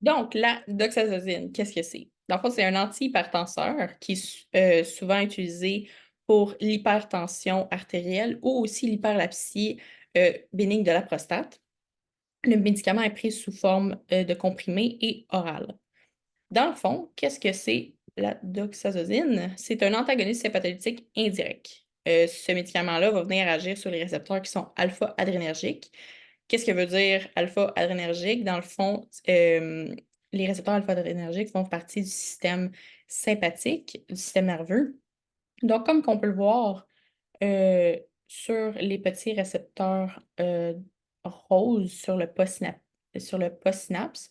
Donc, la doxazosine, qu'est-ce que c'est? Dans le fond, c'est un antihypertenseur qui est souvent utilisé pour l'hypertension artérielle ou aussi l'hyperlapsie bénigne de la prostate. Le médicament est pris sous forme de comprimé et oral. Dans le fond, qu'est-ce que c'est la doxazosine? C'est un antagoniste hépatolytique indirect. Ce médicament-là va venir agir sur les récepteurs qui sont alpha-adrénergiques. Qu'est-ce que veut dire alpha-adrénergique? Dans le fond, les récepteurs alpha-adrénergiques font partie du système sympathique, du système nerveux. Donc, comme qu'on peut le voir sur les petits récepteurs roses sur le postsynapse,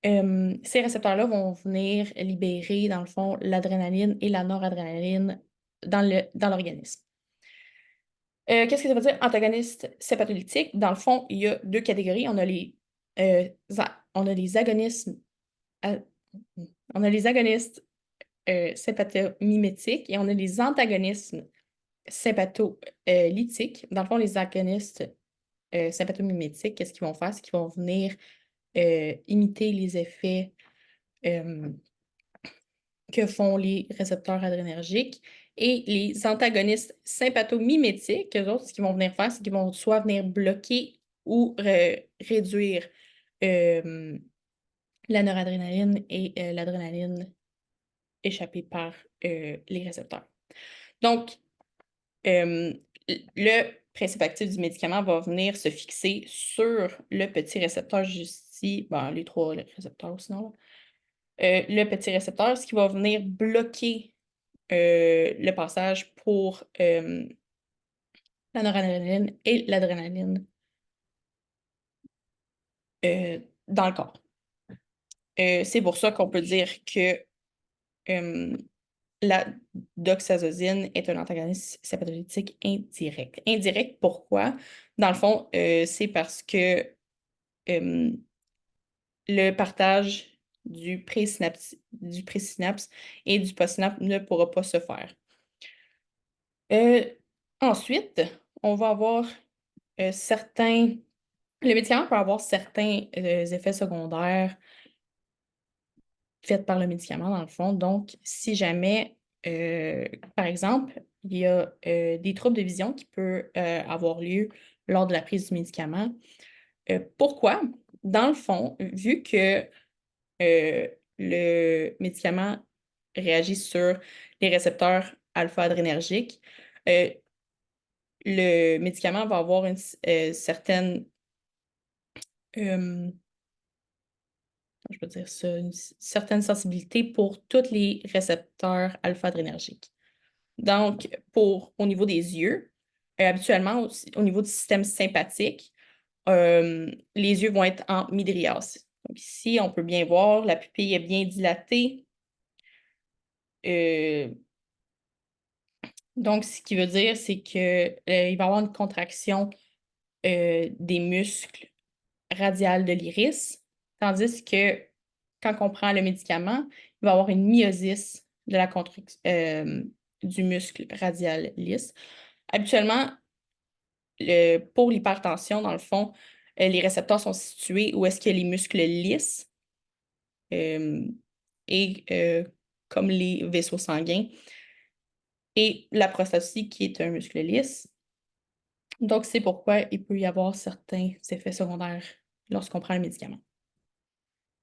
ces récepteurs-là vont venir libérer, dans le fond, l'adrénaline et la noradrénaline dans l'organisme. Qu'est-ce que ça veut dire antagoniste hépatolytique? Dans le fond, il y a deux catégories. On a les agonismes, a- on a les agonistes sympathomimétiques et on a les antagonismes sympatholytiques. Dans le fond, les agonistes sympathomimétiques, qu'est-ce qu'ils vont faire? C'est qu'ils vont venir imiter les effets euh, que font les récepteurs adrénergiques. Et les antagonistes sympathomimétiques, eux autres, ce qu'ils vont venir faire, c'est qu'ils vont soit venir bloquer ou réduire euh, la noradrénaline et l'adrénaline échappée par les récepteurs. Donc, le principe actif du médicament va venir se fixer sur le petit récepteur juste ici, ben, les trois récepteurs sinon, le petit récepteur, ce qui va venir bloquer le passage pour la noradrénaline et l'adrénaline dans le corps. C'est pour ça qu'on peut dire que la doxazosine est un antagoniste hépatolytique indirect. Indirect, pourquoi? Dans le fond, c'est parce que le partage du présynapse et du postsynapse ne pourra pas se faire. Euh, Ensuite, on va avoir certains. Le médicament peut avoir certains effets secondaires faits par le médicament, dans le fond. Donc, si jamais, par exemple, il y a des troubles de vision qui peuvent avoir lieu lors de la prise du médicament. Pourquoi? Dans le fond, vu que le médicament réagit sur les récepteurs alpha-adrénergiques, euh, le médicament va avoir une certaine, je peux dire ça, une certaine sensibilité pour tous les récepteurs alpha-adrénergiques. Donc, au niveau des yeux, habituellement, au niveau du système sympathique, les yeux vont être en midrias. Donc ici, on peut bien voir, la pupille est bien dilatée. Donc, ce qui veut dire, c'est que il va y avoir une contraction des muscles radial de l'iris, tandis que quand on prend le médicament, il va y avoir une myosis de la contraction du muscle radial lisse. Habituellement, pour l'hypertension, dans le fond, les récepteurs sont situés où est-ce que les muscles lisses euh, et comme les vaisseaux sanguins et la prostate aussi, qui est un muscle lisse. Donc, c'est pourquoi il peut y avoir certains effets secondaires lorsqu'on prend le médicament.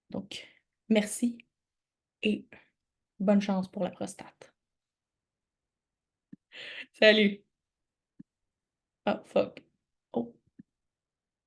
Donc, merci et bonne chance pour la prostate. Salut! Oh, fuck.